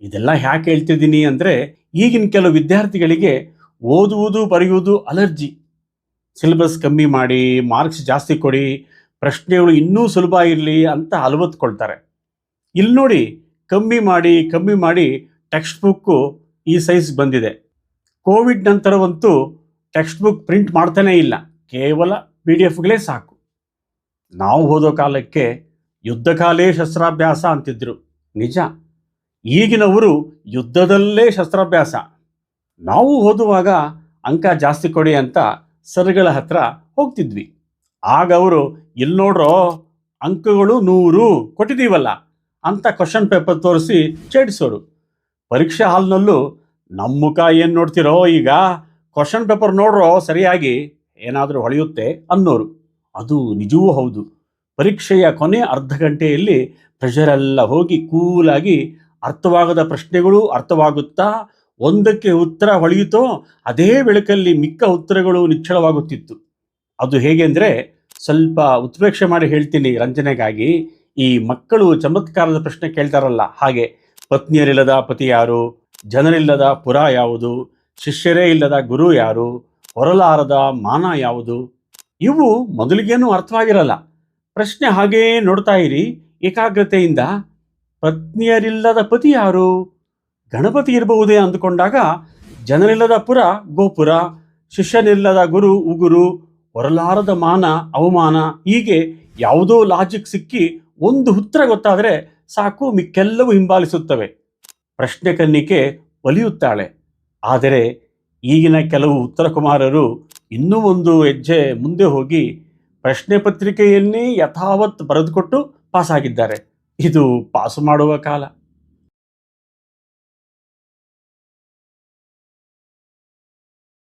ಇದೆಲ್ಲ ಯಾಕೆ ಹೇಳ್ತಿದ್ದೀನಿ ಅಂದರೆ, ಈಗಿನ ಕೆಲವು ವಿದ್ಯಾರ್ಥಿಗಳಿಗೆ ಓದುವುದು ಬರೆಯುವುದು ಅಲರ್ಜಿ. ಸಿಲೆಬಸ್ ಕಮ್ಮಿ ಮಾಡಿ, ಮಾರ್ಕ್ಸ್ ಜಾಸ್ತಿ ಕೊಡಿ, ಪ್ರಶ್ನೆಗಳು ಇನ್ನೂ ಸುಲಭ ಇರಲಿ ಅಂತ ಅಲವತ್ಕೊಳ್ತಾರೆ. ಇಲ್ಲಿ ನೋಡಿ, ಕಮ್ಮಿ ಮಾಡಿ ಕಮ್ಮಿ ಮಾಡಿ ಟೆಕ್ಸ್ಟ್ ಬುಕ್ಕು ಈ ಸೈಜ್ ಬಂದಿದೆ. ಕೋವಿಡ್ ನಂತರವಂತೂ ಟೆಕ್ಸ್ಟ್ ಬುಕ್ ಪ್ರಿಂಟ್ ಮಾಡ್ತಾನೇ ಇಲ್ಲ, ಕೇವಲ PDF ಸಾಕು. ನಾವು ಓದೋ ಕಾಲಕ್ಕೆ ಯುದ್ಧಕಾಲೇ ಶಸ್ತ್ರಾಭ್ಯಾಸ ಅಂತಿದ್ರು, ನಿಜ. ಈಗಿನವರು ಯುದ್ಧದಲ್ಲೇ ಶಸ್ತ್ರಾಭ್ಯಾಸ. ನಾವು ಓದುವಾಗ ಅಂಕ ಜಾಸ್ತಿ ಕೊಡಿ ಅಂತ ಸರ್ಗಳ ಹತ್ರ ಹೋಗ್ತಿದ್ವಿ. ಆಗ ಅವರು, ಇಲ್ಲಿ ನೋಡ್ರೋ ಅಂಕಗಳು 100 ಕೊಟ್ಟಿದ್ದೀವಲ್ಲ ಅಂತ ಕ್ವಶನ್ ಪೇಪರ್ ತೋರಿಸಿ ಚೇಡಿಸೋರು. ಪರೀಕ್ಷೆ ಹಾಲ್ನಲ್ಲೂ ನಮ್ಮ ಮುಖ ಏನು ನೋಡ್ತಿರೋ ಈಗ, ಕ್ವಶನ್ ಪೇಪರ್ ನೋಡ್ರೋ ಸರಿಯಾಗಿ, ಏನಾದರೂ ಹೊಳೆಯುತ್ತೆ ಅನ್ನೋರು. ಅದು ನಿಜವೂ ಹೌದು. ಪರೀಕ್ಷೆಯ ಕೊನೆ ಅರ್ಧ ಗಂಟೆಯಲ್ಲಿ ಪ್ರೆಷರೆಲ್ಲ ಹೋಗಿ ಕೂಲಾಗಿ ಅರ್ಥವಾಗದ ಪ್ರಶ್ನೆಗಳು ಅರ್ಥವಾಗುತ್ತಾ ಒಂದಕ್ಕೆ ಉತ್ತರ ಹೊಳೆಯುತ್ತೋ ಅದೇ ಬೆಳಕಲ್ಲಿ ಮಿಕ್ಕ ಉತ್ತರಗಳು ನಿಚ್ಚಳವಾಗುತ್ತಿತ್ತು. ಅದು ಹೇಗೆ ಅಂದರೆ, ಸ್ವಲ್ಪ ಉತ್ಪ್ರೇಕ್ಷೆ ಮಾಡಿ ಹೇಳ್ತೀನಿ ರಂಜನೆಗಾಗಿ. ಈ ಮಕ್ಕಳು ಚಮತ್ಕಾರದ ಪ್ರಶ್ನೆ ಕೇಳ್ತಾರಲ್ಲ ಹಾಗೆ. ಪತ್ನಿಯರಿಲ್ಲದ ಪತಿ ಯಾರು, ಜನರಿಲ್ಲದ ಪುರ ಯಾವುದು, ಶಿಷ್ಯರೇ ಇಲ್ಲದ ಗುರು ಯಾರು, ಹೊರಲಾರದ ಮಾನ ಯಾವುದು. ಇವು ಮೊದಲಿಗೇನೂ ಅರ್ಥವಾಗಿರಲ್ಲ. ಪ್ರಶ್ನೆ ಹಾಗೇ ನೋಡ್ತಾ ಇರಿ ಏಕಾಗ್ರತೆಯಿಂದ. ಪತ್ನಿಯರಿಲ್ಲದ ಪತಿ ಯಾರು, ಗಣಪತಿ ಇರಬಹುದೇ ಅಂದುಕೊಂಡಾಗ ಜನರಿಲ್ಲದ ಪುರ ಗೋಪುರ, ಶಿಷ್ಯನಿಲ್ಲದ ಗುರು ಉಗುರು, ಹೊರಲಾರದ ಮಾನ ಅವಮಾನ. ಹೀಗೆ ಯಾವುದೋ ಲಾಜಿಕ್ ಸಿಕ್ಕಿ ಒಂದು ಉತ್ತರ ಗೊತ್ತಾದರೆ ಸಾಕು, ಮಿಕ್ಕೆಲ್ಲವೂ ಹಿಂಬಾಲಿಸುತ್ತವೆ. ಪ್ರಶ್ನೆ ಕನ್ನಿಕೆ ಒಲಿಯುತ್ತಾಳೆ. ಆದರೆ ಈಗಿನ ಕೆಲವು ಉತ್ತರ ಕುಮಾರರು ಇನ್ನೂ ಒಂದು ಹೆಜ್ಜೆ ಮುಂದೆ ಹೋಗಿ ಪ್ರಶ್ನೆ ಪತ್ರಿಕೆಯನ್ನೇ ಯಥಾವತ್ ಬರೆದುಕೊಟ್ಟು ಪಾಸಾಗಿದ್ದಾರೆ. ಇದು ಪಾಸು ಮಾಡುವ ಕಾಲ.